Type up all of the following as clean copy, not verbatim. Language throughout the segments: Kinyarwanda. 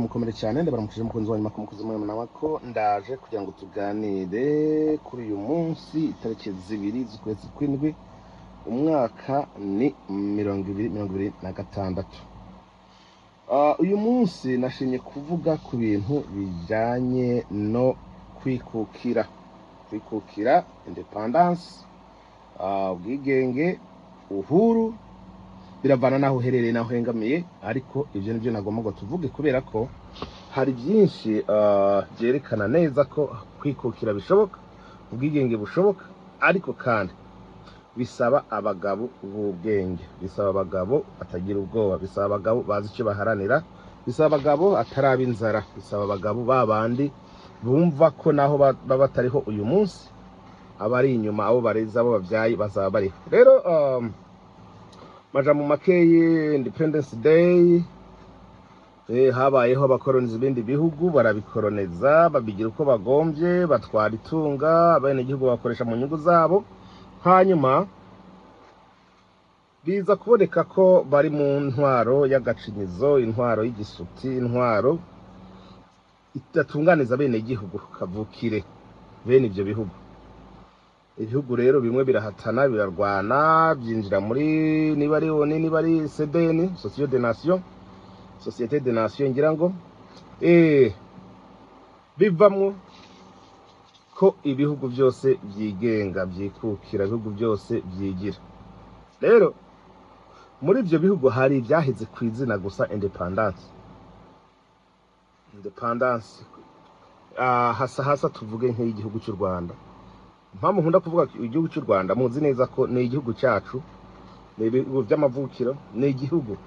mukomere cyane ndabaramukije mukunzi wanyu mukunzi mwana wako ndaje kugira ngo tuganire kuri uyu munsi itariki 2 z'ukwezi kw'indwi umwaka ni 2026. Uyu munsi nashimye kuvuga ku bintu bijanye no kwikukira independence, ubwigenge, uhuru biravana naho uherereye naho hengamiye, ariko ivyo nivyo nagomba ngo tuvuge kubera ko hari byinshi byerekana neza ko kwikukira bishoboka, ubwigenge bushoboka, ariko kandi bisaba abagabo b'ubwenge, bisaba abagabo batagira ubwoba, bisaba abagabo bazi icyo baharanira, bisaba abagabo ataraba inzara, bisaba abagabo babandi bumva ko naho baba batariho uyu munsi abari inyuma abo bareza abo bavyayi bazaba bariho. Rero maja mu makeyi Independence Day habayeho abakoroniza ibindi bihugu, barabikoloneza babigira uko bagombye, batwara itunga abene igihugu bakoresha mu nyungu zabo, hanyuma biza kuboneka ko bari mu ntwaro y'agacinyizo, intwaro y'igisuti, intwaro itatunganiza bene igihugu kavukire bene ivyo bihugu. Ibihugu rero bimwe birahatana birarwana byinjira muri niba ari CDN, Société des Nations ngira ngo bivamwo ko ibihugu byose byigenga byikukira, ibihugu byose byigira. Rero muri ivyo bihugu hari ibyaheze ku izina gusa independence, hasa tuvuge nk'igihugu cy'u Rwanda. Mpamvu nkunda kuvuga igihugu cy'u Rwanda, muzi neza ko ni igihugu cyacu, ni ibihugu by'amavukiro, ni igihugu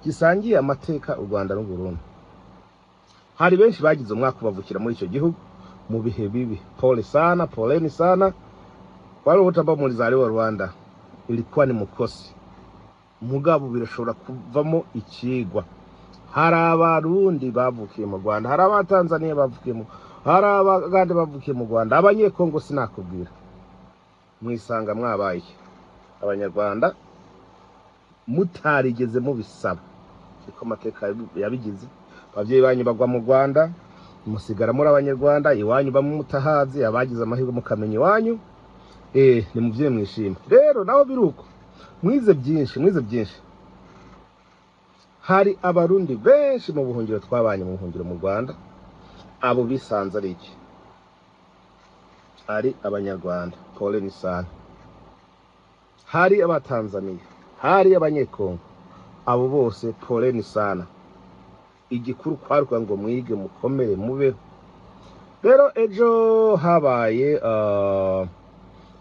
gisangiye amateka u Rwanda n'u Burundi. Hari benshi bagize umwaka bavukira muri icyo gihugu mu bihe bibi, poleni sana wale wote ambao mlizaliwa Rwanda, ilikuwa ni mkosi mugabo birashobora kuvamo ikigwa. Hari abarundi bavukiye mu Rwanda, hari abatanzania bavukiye mu, hari abagande bavukiye mu Rwanda, abanyekongo sinakubwira, mwisanga mwabaye abanyarwanda mutarigeze mubisaba, ariko amateka yabigize. Abavyeyi banyu bagwa mu Rwanda, musigara muri abanyarwanda, iwanyu bamutahazi, abagize amahirwe mukamenya iwanyu, ni muvye mwishima. Rero naho biruko mwize byinshi. Hari abarundi benshi mu buhungiro twabanye mu buhungiro mu Rwanda, abo bisanze ari iki? Ari abanyarwanda, poleni sana. Hari abatanzania, hari abanyekongo, abo bose poleni sana. Igikuru kwaruka ngo mwige mukomere mubeho. Rero ejo habaye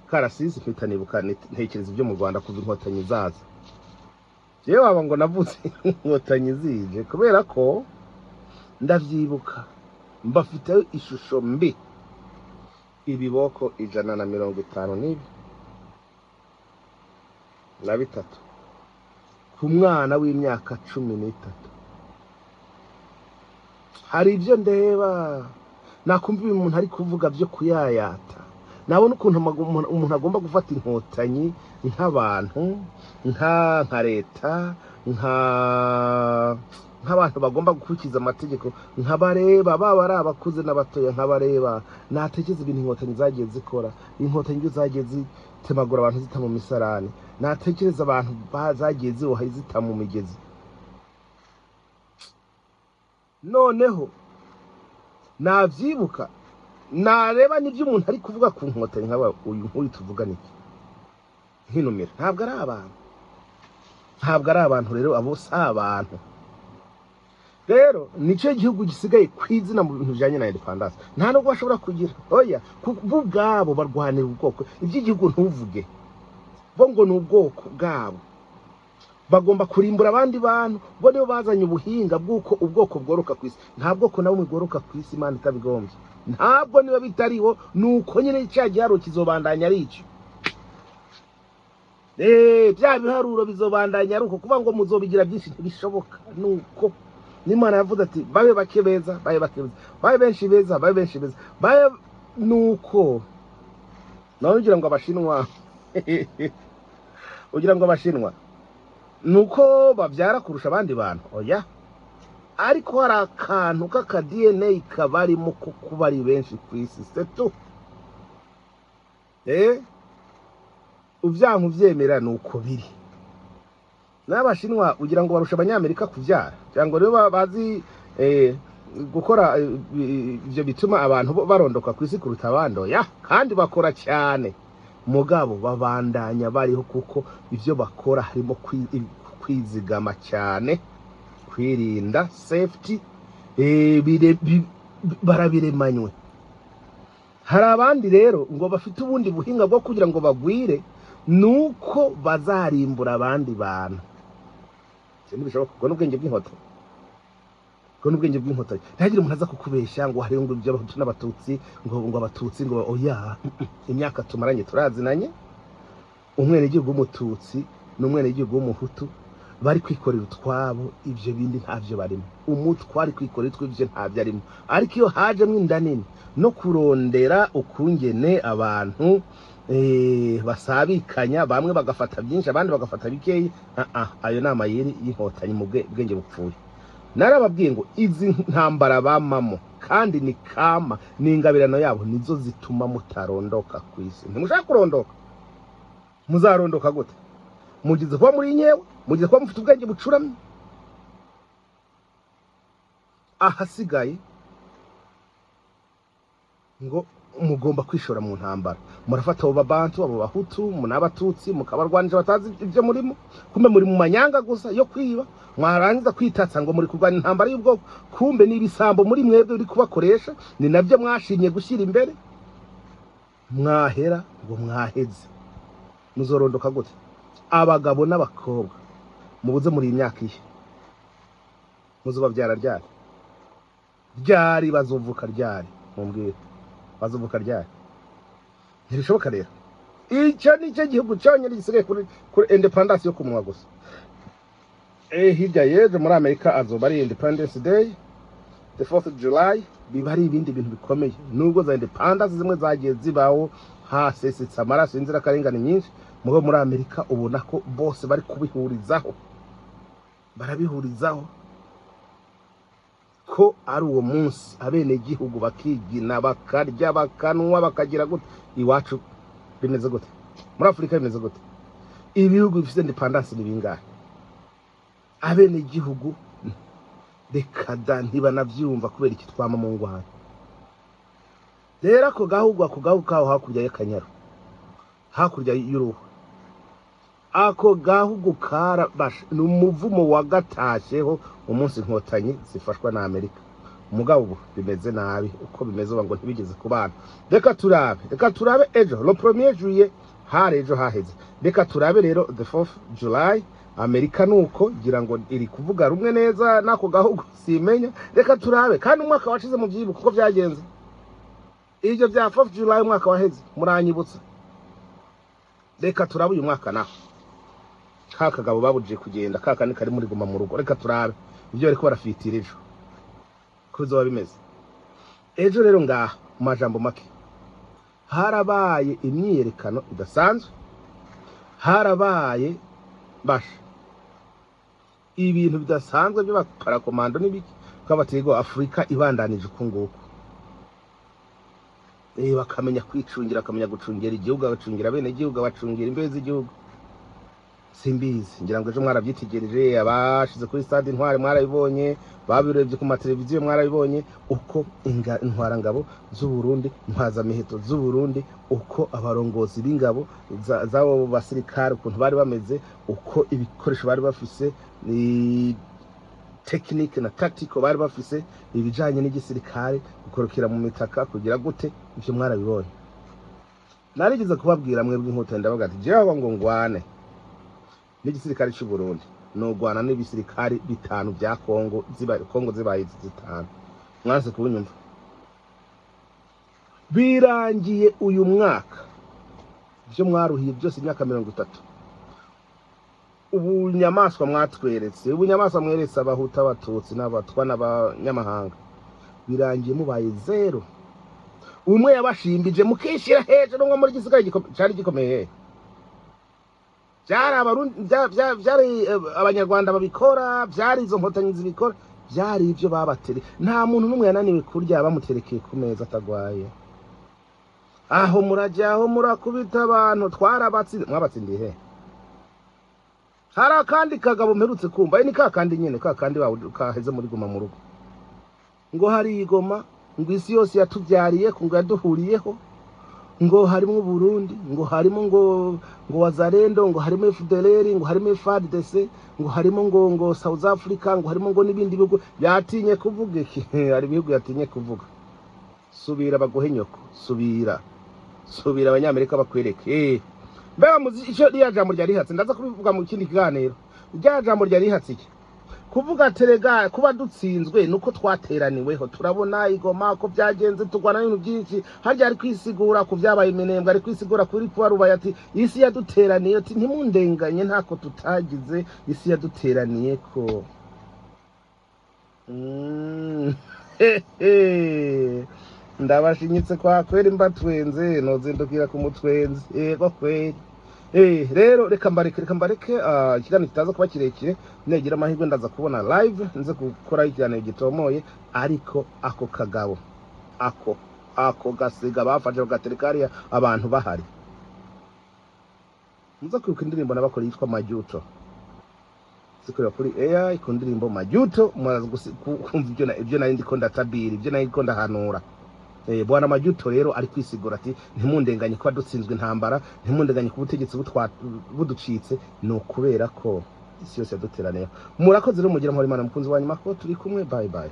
karasisi mpitanibuka ntekereza ibyo mu Rwanda kuva inkotanyi zaza. Jewe waba ngo navuze inkotanyi zije kubera ko ndavyibuka mbafite ishusho mbi, ibiboko 153 ku mwana w'imyaka 13. Hari ibyo ndeba nakumva umuntu ari kuvuga byo kuyayata, nabona ukuntu umuntu agomba gufata inkotanyi nk'abantu, nka leta, nk'abantu bagomba gukurikiza amategeko, nkabareba baba ari abakuze n'abatoya, nkabareba nategeze ibintu inkotanyi zagiye zikora, inkotanyi byo zagiye zitemagura abantu zita mu misarane, natekereza abantu bazagiye ziboha zita mu migezi. Noneho navyibuka nareba n'ibyo umuntu ari kuvuga ku nkotanyi nk'aba uyu nkuri tuvuga niki nkinumira, ntabwo ari abantu. Rero abo si abantu. Rero nico gihugu gisigaye kwizina mu bintu bijanye na independence, nta nubwo bashobora kugira. Oya, bo ubwabo barwanira ubwoko, iby'igihugu ntuvuge, bo ngo ni ubwoko bwabo, bagomba kurimbura abandi bantu, bo nibo bazanye ubuhinga bw'uko ubwoko bworoka ku isi. Nta bwoko nawe bworoka ku isi Imana itabigombye, ntabwo niba bitariho, nuko nyine cya giharo kizobandanya ari ico. Bya biharuro bizobandanya ari uko, kuvuga ngo muzobigira byinshi ntibishoboka. Nuko n'Imana yavuze ati babe bake beza, babe benshi beza, babe nuko. Nawe ugira ngo abashinwa nuko babyara kurusha abandi bantu oya, ariko hari akantu k'aka DNA kabarimo ko kuba ari benshi ku isi setu. Uvyanka uvyemera nuko biri. N'abashinwa ugira ngo barusha abanyamerika kuvyara cyangwa rero bazi gukora ivyo bituma abantu barondoka ku isi kuruta abandi oya, kandi bakora cyane mugabo babandanya bariho kuko ivyo bakora harimo kwizigama cyane, kwirinda safety, barabiremanywe. Hari abandi rero ngo bafite ubundi buhinga bwo kugira ngo bagwire nuko bazarimbura abandi bantu. Ntibishoboka kuko n'ubwenge bw'inkoto, n'ubwenge bw'inkoto ntagire umuntu aza kukubeshya ngo hari ngo iby'abahutu n'abatutsi ngo abatutsi ngo oya. Imyaka tumaranye turazinanye, umwene igihugu w'umututsi n'umwene igihugu w'umuhutu bari kwikorera utwabo, ivyo bindi ntavyo barimo. Umutwari kwikorera tw'ivyo ntavyo arimo, ariko iyo hajemwe inda nini no kurondera ukungene abantu basabikanya, bamwe bagafata byinshi abandi bagafata bikeyi, ayo nama yiri y'inkotanyi mu bwenge bupfuye. Narababwiye ngo izi ntambara bamamo kandi ni kama n'ingabirano yabo nizo zituma mutarondoka ku isi. Ntimushaka kurondoka, muzarondoka gute? Mugize kuba muri nyewe, mugize kuba mufite ubwenge bucuramye. Ahasigaye ngo mugomba kwishora mu ntambara, murafata abo babantu abo bahutu munabatutsi mukabarwanije batazi ibyo murimo, kumbe muri mu manyanga gusa yo kwiba, mwarangiza kwitatsa ngo muri kurwanya intambara y'ubwoko, kumbe ni ibisambo muri mwebwe uri kubakoresha, ni nabyo mwashimye gushyira imbere. Mwahera ngo mwaheze, muzorondoka gute? Abagabo n'abakobwa mubuze muri imyaka ihe, muzobabyara ryari bazovuka ryari? Mumbwire bazovuka ryari? Ntibishoboka rero. Icyo nicyo gihugu cyonyine gisigaye kuri independence yo kumunwa gusa. Hirya yejo muri Amerika azoba ari Independence Day, the 4th of July, biba ari ibindi bintu bikomeye. Nubwo za independence zimwe zagiye zibaho hasesetse amaraso inzira karengane nyinshi, mugo muri Amerika ubona ko bose bari kubihurizaho, barabihurizaho ko ari uwo munsi abene gihugu bakigina bakarya bakanwa bakagira gute. Iwacu bimeze gute? Muri Afrika bimeze gute? Ibihugu bifite independence ni bingahe? Abene gihugu reka da ntibanavyumva kubera iki twama mu ngwano. Rero ako gahugu kaho hakurya y'Akanyaru, hakurya y'uruhu, ako gahugu karabasha n'umuvumo wagatasheho umunsi inkotanyi zifashwa na Amerika. Mugabo bimeze nabi uko bimeze ngo ntibigeze kubana. Reka turabe ejo le 1er juillet hari ejo haheze. Reka turabe rero the 4th July Amerika nuko gira ngo iri kuvuga rumwe neza nako gahugu simenya. Reka turabe kandi umwaka wacize mu byibuko uko byagenze. Ivyo bya 4th July umwaka waheze muranyibutsa. Reka turabe uyu mwaka naho kakagabo babuje kugenda, kaka ni kari muri guma mu rugo. Reka turabe ibyo ariko barafitira ejo kuzo bimeze. Ejo rero ngaha mu majambo make harabaye imyiyerekano idasanzwe, harabaye basha ibintu bidasanzwe byo bakarakomando n'ibiki kwabatego Afrika ibandanije ukunguko. Bakamenya kwicungira, akamenya gucungira igihugu, abacungira bene igihugu, abacungira imbezi igihugu. Simbizi ngira ngo ejo mwarabyitegereje, abashize kuri stade Intwari mwarabibonye, babirebye ku mateleviziyo mwarabibonye uko intwara ngabo z'u Burundi, ntwaza miheto z'u Burundi, uko abarongozi b'ingabo zabo basirikare ukuntu bari bameze, uko ibikoresho bari bafise, ni technique na tactical bari bafise, ibijanye n'igisirikare gukorokera mu mitaka kugira gute, ivyo mwarabibonye. Narigeze kubabwira mwebwe inkotanyi ndabaga ati jewe ngo ngwane n'igisirikare cy'u Burundi no gwana n'ibisirikare bitanu bya Kongo zibaye zitanu. Mwanze kunyumva. Birangiye uyu mwaka byo mwaruhiye byose imyaka 30. Ubunyamaswa mwatweretse, ubunyamaswa mweretse abahuta abatutsi n'abatwa n'abanyamahanga, birangiye mubaye zero. Umwe yabashimbije mukishira hejuru ngo muri gisirikare cyari gikomeye. byari abarundi byari abanyarwanda babikora, byari izo nkotanyi zibikora, byari ibyo babatere. Nta muntu n'umwe yananiwe kurya bamuterekeye ku meza atagwaye. Aho murajyaho murakubita abantu, twarabatsinze. Mwabatsindiye he? Hari akandi kagabo mperutse kumva, ni kakandi nyene, kakandi kaheze muri Guma mu rugo, ngo hari igoma, ngo isi yose yatubyariye, ngo yaduhuriyeho, ngo harimo Burundi, ngo harimo ngo Wazalendo, ngo harimo FDLR, ngo harimo FARDC, ngo harimo ngo South Africa, ngo harimo ngo n'ibindi bihugu. Yatinye kuvuga iki? Hari ibihugu yatinye kuvuga. Subira bagohe nyoko, subira abanyamerika bakwereke. Mbega muzi icyo riya jambo ryari hatse, ndaza kubivuga mu kindi kiganiro. Rya jambo ryari hatse iki? Kuvuga terega kuba dutsinzwe nuko twateraniweho, turabona igoma ko byagenze, tugwana n'ibintu byinshi. Harya ari kwisigura ku byabaye imenembwa, ari kwisigura kuri kuba rubaye ati isi yaduteraniye, ati ntimundenganye ntako tutagize, isi yaduteraniye ko. Ndabashinyitse kwa kweri mbatwenze, nozindukira ku mutwenzi. Yego kweri. Rero reka mbareke ikiganiro kitaza kuba kirekire, negira amahirwe ndaza kubona live nze gukora ikiganiro gitomoye. Ariko ako kagabo, ako gasiga bafashe bagatereka abantu bahari, muza kwibuka indirimbo nabakora yitwa Majuto, zikorera kuri AI ku ndirimbo Majuto. Muraza kumva ibyo nari ndiko ndatabira, ibyo nari ndiko ndahanura. Bwana Majuto rero ari kwisigura ati ntimundenganye ko dutsinzwe intambara, ntimundenganye ku butegetsi buducitse, no kubera ko isi yose yaduteraniye. Murakoze rero mugira amahoro Imana mukunzi wanyu mako turi kumwe. Bye bye.